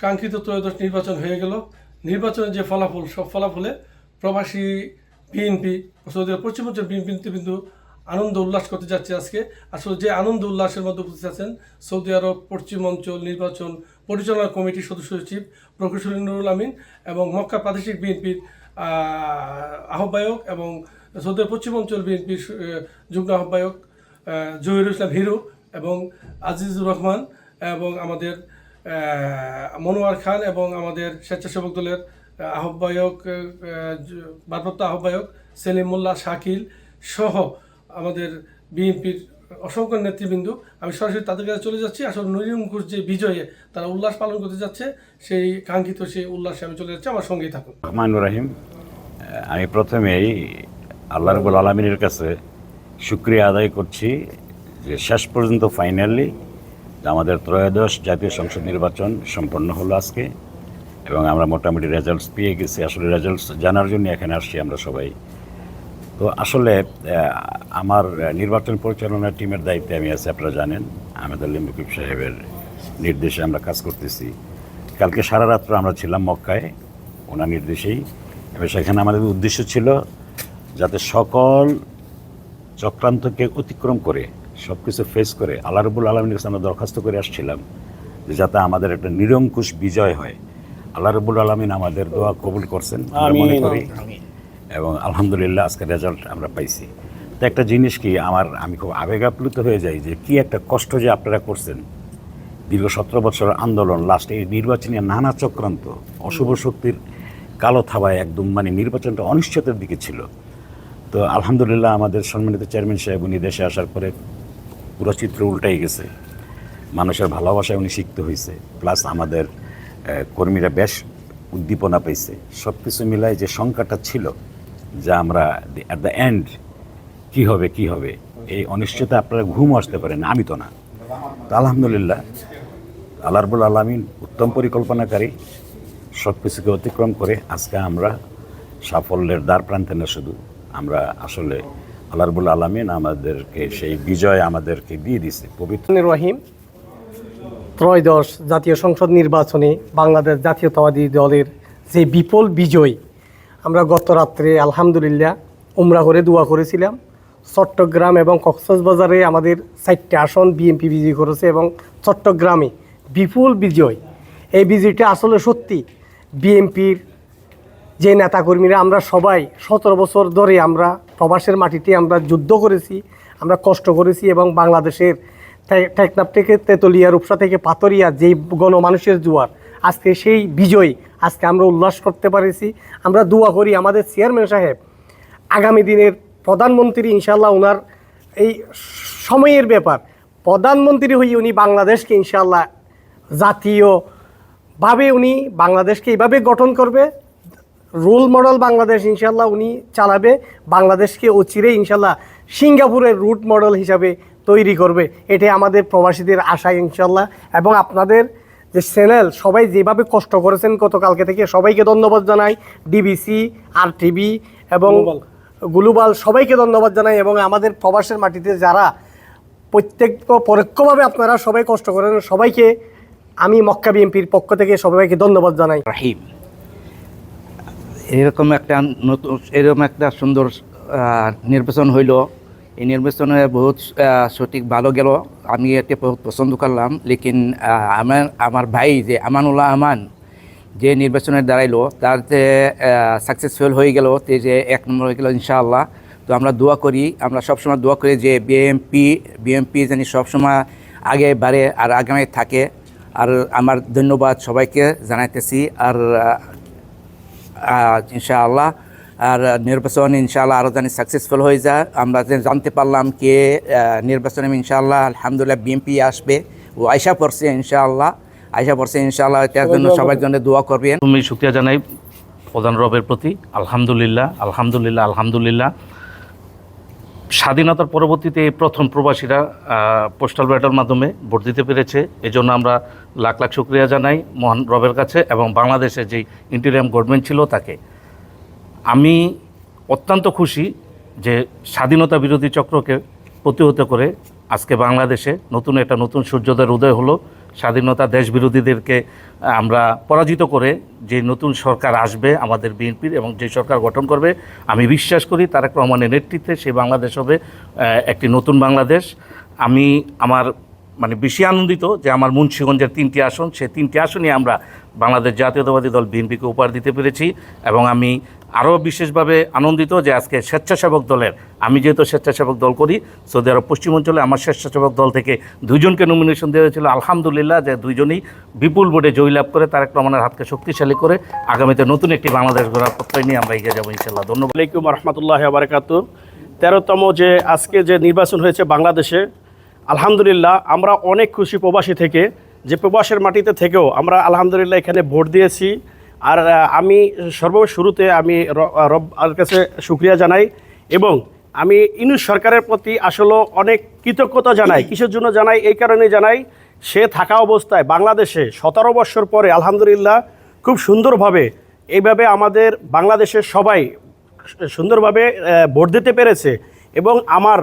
কাঙ্ক্ষিত ত্রয়োদশ নির্বাচন হয়ে গেল। নির্বাচনের যে ফলাফল, সব ফলাফলে প্রবাসী বিএনপি, সৌদি আরব পশ্চিমাঞ্চল বিএনপি কিন্তু আনন্দ উল্লাস করতে যাচ্ছে আজকে। আসলে যে আনন্দ উল্লাসের মধ্যে উপস্থিত আছেন সৌদি আরব পশ্চিম অঞ্চল নির্বাচন পরিচালনা কমিটির সদস্য সচিব প্রকৌশলী নুরুল আমিন এবং মক্কা প্রাদেশিক বিএনপির আহ্বায়ক এবং সৌদি আরব পশ্চিম অঞ্চল বিএনপির যুগ্ম আহ্বায়ক জহিরুল ইসলাম হিরু এবং আজিজুর রহমান এবং আমাদের মনোয়ার খান এবং আমাদের স্বেচ্ছাসেবক দলের আহ্বায়ক ভারপ্রাপ্ত আহ্বায়ক সেলিম মোল্লা শাকিল সহ আমাদের বিএনপির অসংখ্য নেতৃবৃন্দ, আমি সরাসরি তাদের কাছে চলে যাচ্ছি। আসলে নৈরঙ্কুশ যে বিজয়ে তারা উল্লাস পালন করতে যাচ্ছে, সেই কাঙ্ক্ষিত সেই উল্লাসে আমি চলে যাচ্ছি। আমার সঙ্গেই থাকুন। রহমানুর রহিম। আমি প্রথমেই আল্লাহ রাব্বুল আলামিনের কাছে শুকরিয়া আদায় করছি যে শেষ পর্যন্ত ফাইনালি আমাদের ত্রয়োদশ জাতীয় সংসদ নির্বাচন সম্পন্ন হলো আজকে এবং আমরা মোটামুটি রেজাল্টস পেয়ে গেছি। আসলে রেজাল্টস জানার জন্য এখানে আসছি আমরা সবাই। তো আসলে আমার নির্বাচন পরিচালনার টিমের দায়িত্বে আমি আছি, আপনারা জানেন। আহমেদ আলী মুকিব সাহেবের নির্দেশে আমরা কাজ করতেছি। কালকে সারা রাত্র আমরা ছিলাম মক্কায় ওনার নির্দেশেই, এবং সেখানে আমাদের উদ্দেশ্য ছিল যাতে সকল চক্রান্তকে অতিক্রম করে সব কিছু ফেস করে আল্লাহ রাব্বুল আলামিনের কাছে আমরা দরখাস্ত করে আসছিলাম যে যাতে আমাদের একটা নিরঙ্কুশ বিজয় হয়। আল্লাহ রাব্বুল আলামিন আমাদের দোয়া কবুল করছেন আমরা মনে করি, এবং আলহামদুলিল্লাহ আজকে রেজাল্ট আমরা পাইছি। তো একটা জিনিস কি আমি খুব আবেগ আপ্লুত হয়ে যাই যে কি একটা কষ্ট যে আপনারা করছেন, দীর্ঘ 17 বছরের আন্দোলন, লাস্ট এই নির্বাচনী নানা চক্রান্ত, অশুভ শক্তির কালো থাবায় একদম নির্বাচনটা অনিশ্চয়তার দিকে ছিল। তো আলহামদুলিল্লাহ আমাদের সম্মানিত চেয়ারম্যান সাহেব উনি দেশে আসার পরে পুরো চিত্র উল্টাই গেছে। মানুষের ভালোবাসায় উনি শিখতে হয়েছে, প্লাস আমাদের কর্মীরা বেশ উদ্দীপনা পেয়েছে। সব কিছু মিলায় যে সংখ্যাটা ছিল যে আমরা অ্যাট দ্য এন্ড কী হবে এই অনিশ্চয়তা আপনারা ঘুম আসতে পারেন, আমি তো না। তো আলহামদুলিল্লাহ আল্লাহ রাব্বুল আলামিন উত্তম পরিকল্পনাকারী, সব কিছুকে অতিক্রম করে আজকে আমরা সাফল্যের দ্বার প্রান্তে না, শুধু আমরা আসলে আল্লাহ রাব্বুল আলামিন আমাদেরকে সেই বিজয় আমাদেরকে দিয়ে দিয়েছে। পবিত্র রহিম। ত্রয়োদশ জাতীয় সংসদ নির্বাচনে বাংলাদেশ জাতীয়তাবাদী দলের যে বিপুল বিজয়, আমরা গত রাত্রে আলহামদুলিল্লাহ উমরা করে দোয়া করেছিলাম। চট্টগ্রাম এবং কক্সবাজারে আমাদের 4টে আসন বিএনপি বিজয় করেছে এবং চট্টগ্রামে বিপুল বিজয়। এই বিজয়টা আসলে সত্যি বিএনপির যে নেতাকর্মীরা আমরা সবাই 17 বছর ধরে আমরা প্রবাসের মাটিতে আমরা যুদ্ধ করেছি, আমরা কষ্ট করেছি এবং বাংলাদেশের টেকনাফ থেকে তেতুলিয়া, রূপসা থেকে পাথরিয়া যেই গণমানুষের জোয়ার, আজকে সেই বিজয় আজকে আমরা উল্লাস করতে পেরেছি। আমরা দোয়া করি আমাদের চেয়ারম্যান সাহেব আগামী দিনের প্রধানমন্ত্রী, ইনশাল্লাহ ওনার এই সময়ের ব্যাপার, প্রধানমন্ত্রী হয়ে উনি বাংলাদেশকে ইনশাল্লাহ জাতীয়ভাবে উনি বাংলাদেশকে এইভাবে গঠন করবে, রোল মডেল বাংলাদেশ ইনশাল্লাহ উনি চালাবে, বাংলাদেশকে অচিরে ইনশাল্লাহ সিঙ্গাপুরের রুট মডেল হিসাবে তৈরি করবে। এটাই আমাদের প্রবাসীদের আশা ইনশাল্লাহ। এবং আপনাদের যে চ্যানেল সবাই যেভাবে কষ্ট করেছেন গতকালকে থেকে, সবাইকে ধন্যবাদ জানাই। ডিবিসি, RTV এবং গ্লোবাল সবাইকে ধন্যবাদ জানাই। এবং আমাদের প্রবাসের মাটিতে যারা পরোক্ষভাবে আপনারা সবাই কষ্ট করেন, সবাইকে আমি মক্কা বিএনপির পক্ষ থেকে সবাইকে ধন্যবাদ জানাই। রাহিম, এরকম একটা সুন্দর নির্বাচন হইল। এই নির্বাচনে বহুত সঠিক ভালো গেল, আমি এতে বহুত পছন্দ করলাম। লেকিন আমার ভাই যে আমানুল্লাহ আমান যে নির্বাচনে দাঁড়াইলো তাতে সাকসেসফুল হয়ে গেল, যে 1 নম্বর হয়ে গেল ইনশাআল্লাহ। তো আমরা দোয়া করি, আমরা সবসময় দোয়া করি যে বিএনপি জানি সবসময় আগে বাড়ে আর আগামী থাকে। আর আমার ধন্যবাদ সবাইকে জানাইতেছি। আর ইনশাআল্লাহ আর নির্বাচন ইনশাআল্লাহ আরও জানি সাকসেসফুল হয়ে যায়। আমরা জানতে পারলাম কে নির্বাচনে ইনশাআল্লাহ আলহামদুলিল্লাহ বিএনপি আসবে, ও আশা করছে ইনশাআল্লাহ ইনশাআল্লাহ। এটার জন্য সবার জন্য দোয়া করবেন। তুমি শুকরিয়া জানাই প্রধান রবের প্রতি। আলহামদুলিল্লাহ। স্বাধীনতার পরবর্তীতে এই প্রথম প্রবাসীরা পোস্টাল ব্যালটের মাধ্যমে ভোট দিতে পেরেছে। এজন্য আমরা লাখ লাখ শুকরিয়া জানাই মহান রবের কাছে এবং বাংলাদেশের যেই ইন্টেরিয়াম গভর্নমেন্ট ছিল তাকে। আমি অত্যন্ত খুশি যে স্বাধীনতা বিরোধী চক্রকে প্রতিহত করে আজকে বাংলাদেশে নতুন সূর্যোদয়ের উদয় হলো। স্বাধীনতা দেশ বিরোধীদেরকে আমরা পরাজিত করে যে নতুন সরকার আসবে আমাদের বিএনপির এবং যে সরকার গঠন করবে, আমি বিশ্বাস করি তারেক রহমানের নেতৃত্বে সেই বাংলাদেশ হবে একটি নতুন বাংলাদেশ। আমি আমার বেশি আনন্দিত যে আমার মুন্সিগঞ্জের 3টি আসন, সেই 3টি আসনই আমরা বাংলাদেশ জাতীয়তাবাদী দল বিএনপিকে উপহার দিতে পেরেছি। এবং আমি আরও বিশেষভাবে আনন্দিত যে আজকে স্বেচ্ছাসেবক দলের, আমি যেহেতু স্বেচ্ছাসেবক দল করি সৌদি আরব পশ্চিম অঞ্চলে, আমার স্বেচ্ছাসেবক দল থেকে 2 জনকে নমিনেশন দেওয়া হয়েছিল। আলহামদুলিল্লাহ যে 2 জনই বিপুল ভোটে জয়লাভ করে তারেক রহমানের হাতকে শক্তিশালী করে আগামীতে নতুন একটি বাংলাদেশ গড়ার প্রত্যয় নিয়ে আমরা এগিয়ে যাবো ইনশাল্লাহ। ধন্যবাদ। আলাইকুম রহমতুল্লাহ বারাকাতু। 13তম যে আজকে যে নির্বাচন হয়েছে বাংলাদেশে, আলহামদুলিল্লাহ আমরা অনেক খুশি প্রবাসী থেকে, যে প্রবাসের মাটিতে থেকেও আমরা আলহামদুলিল্লাহ এখানে ভোট দিয়েছি। আর আমি শুরুতে আমি রব্বার কাছে শুকরিয়া জানাই এবং আমি ইউনূস সরকারের প্রতি আসলে অনেক কৃতজ্ঞতা জানাই। কিসের জন্য জানাই? এই কারণে জানাই, সে থাকা অবস্থায় বাংলাদেশে 17 বছর পরে আলহামদুলিল্লাহ খুব সুন্দরভাবে এইভাবে আমাদের বাংলাদেশের সবাই সুন্দরভাবে ভোট দিতে পেরেছে। এবং আমার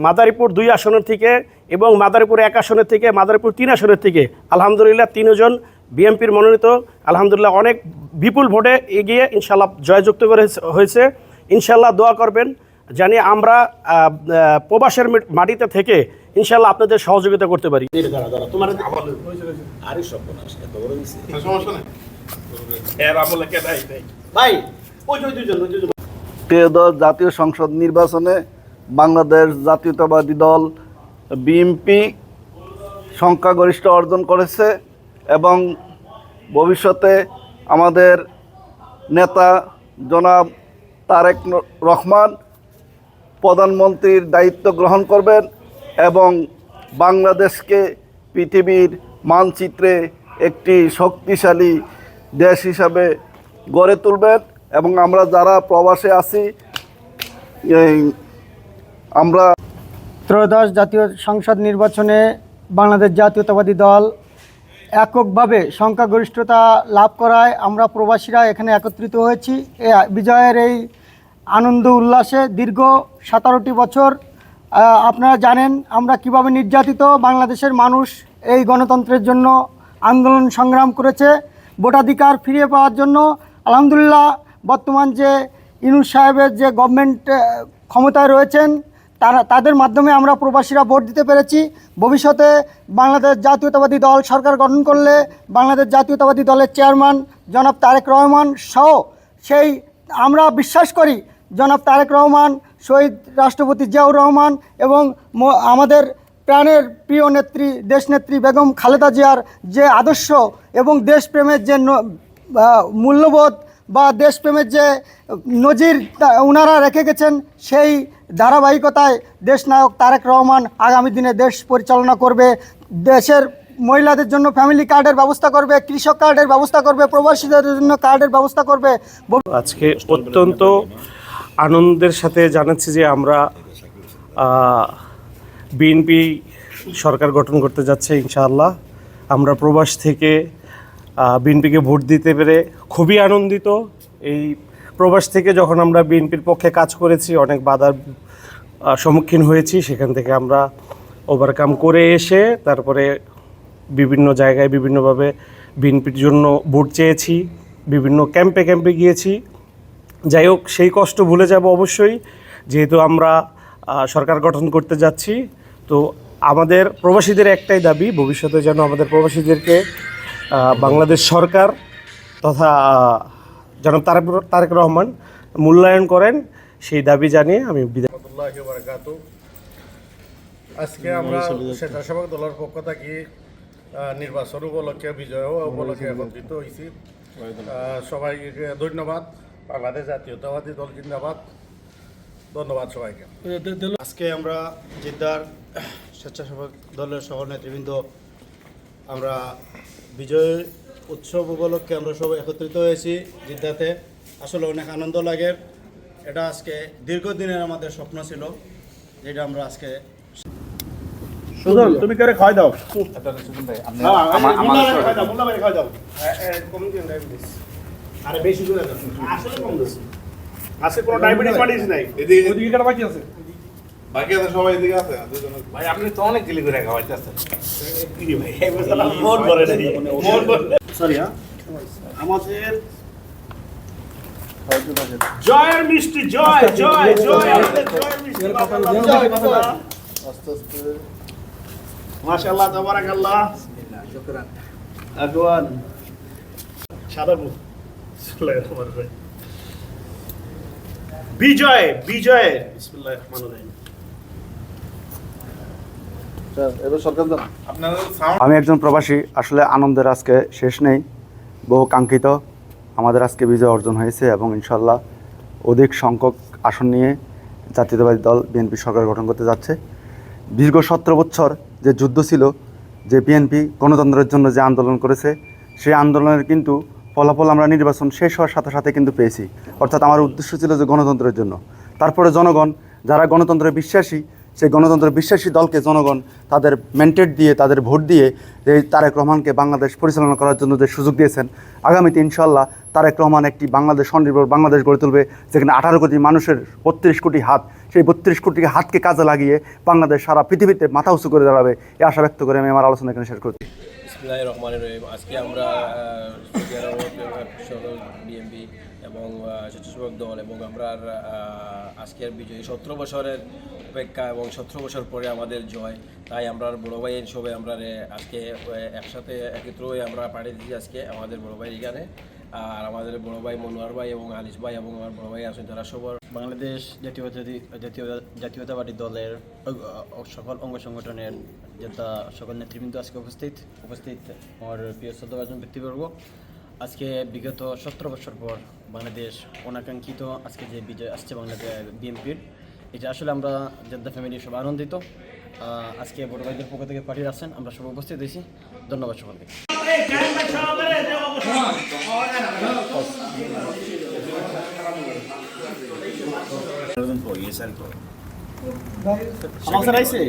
মাদারীপুর 2 আসনের থেকে এবং মাদারীপুর 1 আসনের থেকে, মাদারীপুর 3 আসনের থেকে আলহামদুলিল্লাহ 3 জন বিএনপির মনোনীত আলহামদুলিল্লাহ অনেক বিপুল ভোটে এগিয়ে ইনশাল্লাহ জয়যুক্ত হয়েছে। ইনশাল্লাহ দোয়া করবেন জানি আমরা প্রবাসের মাটিতে থেকে ইনশাল্লাহ আপনাদের সহযোগিতা করতে পারি। ত্রয়োদশ জাতীয় সংসদ নির্বাচনে বাংলাদেশ জাতীয়তাবাদী দল বিএনপি সংখ্যাগরিষ্ঠ অর্জন করেছে এবং ভবিষ্যতে আমাদের নেতা জনাব তারেক রহমান প্রধানমন্ত্রীর দায়িত্ব গ্রহণ করবেন এবং বাংলাদেশকে পৃথিবীর মানচিত্রে একটি শক্তিশালী দেশ হিসাবে গড়ে তুলবেন। এবং আমরা যারা প্রবাসে আছি আমরা ত্রয়োদশ জাতীয় সংসদ নির্বাচনে বাংলাদেশ জাতীয়তাবাদী দল এককভাবে সংখ্যাগরিষ্ঠতা লাভ করায় আমরা প্রবাসীরা এখানে একত্রিত হয়েছি। বিজয়ের এই আনন্দ উল্লাসে দীর্ঘ 17টি বছর আপনারা জানেন আমরা কিভাবে নির্যাতিত বাংলাদেশের মানুষ এই গণতন্ত্রের জন্য আন্দোলন সংগ্রাম করেছে ভোটাধিকার ফিরিয়ে পাওয়ার জন্য। আলহামদুলিল্লাহ বর্তমান যে ইউনূস সাহেবের যে গভর্নমেন্ট ক্ষমতায় রয়েছেন তাদের মাধ্যমে আমরা প্রবাসীরা ভোট দিতে পেরেছি। ভবিষ্যতে বাংলাদেশ জাতীয়তাবাদী দল সরকার গঠন করলে বাংলাদেশ জাতীয়তাবাদী দলের চেয়ারম্যান জনাব তারেক রহমান সহ সেই আমরা বিশ্বাস করি জনাব তারেক রহমান, শহীদ রাষ্ট্রপতি জিয়াউর রহমান এবং আমাদের প্রাণের প্রিয় নেত্রী দেশনেত্রী বেগম খালেদা জিয়ার যে আদর্শ এবং দেশপ্রেমের যে মূল্যবোধ বা দেশপ্রেমের যে নজির ওনারা রেখে গেছেন, সেই ধারাবাহিকতায় দেশনায়ক তারেক রহমান আগামী দিনে দেশ পরিচালনা করবে। দেশের মহিলাদের জন্য ফ্যামিলি কার্ডের ব্যবস্থা করবে, কৃষক কার্ডের ব্যবস্থা করবে, প্রবাসীদের জন্য কার্ডের ব্যবস্থা করবে। আজকে অত্যন্ত আনন্দের সাথে জানাচ্ছি যে আমরা বিএনপি সরকার গঠন করতে যাচ্ছে ইনশাআল্লাহ। আমরা প্রবাস থেকে বিএনপিকে ভোট দিতে পেরে খুবই আনন্দিত। এই প্রবাস থেকে যখন আমরা বিএনপির পক্ষে কাজ করেছি অনেক বাধার সম্মুখীন হয়েছি, সেখান থেকে আমরা ওভারকাম করে এসে তারপরে বিভিন্ন জায়গায় বিভিন্নভাবে বিএনপির জন্য ভোট চেয়েছি, বিভিন্ন ক্যাম্পে ক্যাম্পে গিয়েছি। যাই হোক, সেই কষ্ট ভুলে যাব অবশ্যই, যেহেতু আমরা সরকার গঠন করতে যাচ্ছি। তো আমাদের প্রবাসীদের একটাই দাবি, ভবিষ্যতে যেন আমাদের প্রবাসীদেরকে বাংলাদেশ সরকার তথা জনাব তারেক রহমান মূল্যায়ন করেন, সেই দাবি জানিয়ে আমি বিদায়। আজকে আমরা স্বেচ্ছাসেবক দলের পক্ষ থেকে নির্বাচন উপলক্ষে বিজয় উপলক্ষে একত্রিত হয়েছি। সবাইকে ধন্যবাদ। বাংলাদেশ জাতীয়তাবাদী দল জিন্দাবাদ। ধন্যবাদ সবাইকে। আজকে আমরা জিদ্দার স্বেচ্ছাসেবক দলের সহ নেতৃবৃন্দ আমরা বিজয় উৎসব উপলক্ষে আমরা সবাই একত্রিত হয়েছি জিদ্দাতে। আসলে অনেক আনন্দ লাগে। এটা আজকে দীর্ঘদিনের আমাদের স্বপ্ন ছিল, যেটা আমরা আজকে সুজন তুমি করে খাওয়াই দাও। আরে বেশি করে দাও, আসলে কম দিচ্ছি। আজকে কোনো ডায়াবেটিস মাটিস নাই। ওইদিকে কাটা বাকি আছে। বাকি আছে সবাই এদিকে আছে ভাই আপনি তো অনেক গিলি করে খাওয়াইতেছেন। সরি আমাদের জয়ের মিষ্টি, জয় জয় জয়, আমাদের জয়ের মিষ্টি আস্তে আস্তে মাশাআল্লাহ তাবারাকাল্লাহ। আগওয়ান সাদা মুখ বিজয় বিজয় বিসমিল্লাহির রহমানির রহিম। এবার সরকার জানা আমি একজন প্রবাসী, আসলে আনন্দের আজকে শেষ নেই। বহু কাঙ্ক্ষিত আমাদের আজকে বিজয় অর্জন হয়েছে এবং ইনশাল্লাহ অধিক সংখ্যক আসন নিয়ে জাতীয়তাবাদী দল বিএনপি সরকার গঠন করতে যাচ্ছে। দীর্ঘ 17 বছর যে যুদ্ধ ছিল, যে বিএনপি গণতন্ত্রের জন্য যে আন্দোলন করেছে, সেই আন্দোলনের কিন্তু ফলাফল আমরা নির্বাচন শেষ হওয়ার সাথে সাথে কিন্তু পেয়েছি। অর্থাৎ আমার উদ্দেশ্য ছিল যে গণতন্ত্রের জন্য। তারপরে জনগণ যারা গণতন্ত্রে বিশ্বাসী, সেই গণতন্ত্র বিশ্বাসী দলকে জনগণ তাদের ম্যান্ডেট দিয়ে, তাদের ভোট দিয়ে এই তারেক রহমানকে বাংলাদেশ পরিচালনা করার জন্য যে সুযোগ দিয়েছেন, আগামীতে ইনশাল্লাহ তারেক রহমান একটি বাংলাদেশ স্বনির্ভর বাংলাদেশ গড়ে তুলবে, যেখানে 18 কোটি মানুষের 32 কোটি হাত, সেই 32 কোটি হাতকে কাজে লাগিয়ে বাংলাদেশ সারা পৃথিবীতে মাথা উঁচু করে দাঁড়াবে, এই আশা ব্যক্ত করে আমি আমার আলোচনা এখানে শেষ করছি। বিসমিল্লাহির রহমানির রহিম। আজকে আমরা সৌদি আরব বিএনপি এবং স্বেচ্ছাসেবক দল এবং আমরা আজকের বিজয়ী 17 বছরের অপেক্ষা এবং 17 বছর পরে আমাদের জয়, তাই আমরা বড় ভাই সবাই আমরা আজকে একসাথে একত্র হয়ে আমরা পাঠিয়ে দিচ্ছি আজকে আমাদের বড় ভাই এখানে। আর আমাদের বড় ভাই মনোয়ার ভাই এবং আনিস ভাই এবং আমার বড় ভাই আছেন, তারা সবার বাংলাদেশ জাতীয়তাবাদী দলের সকল অঙ্গ সংগঠনের যেটা সকল নেতৃবৃন্দ আজকে উপস্থিত আমার প্রিয় শ্রদ্ধাভাজন ব্যক্তিবর্গ। আজকে বিগত 17 বছর পর বাংলাদেশ অনাকাঙ্ক্ষিত আজকে যে বিজয় আসছে বাংলাদেশ বিএনপির, এটা আসলে আমরা জেদ্দা ফ্যামিলি সব আনন্দিত। আজকে বড় ভাইদের পক্ষ থেকে পার্টির আছেন, আমরা সব উপস্থিত হয়েছি। ধন্যবাদ সকলকে। আমার আইছে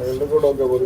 এগুলো বলে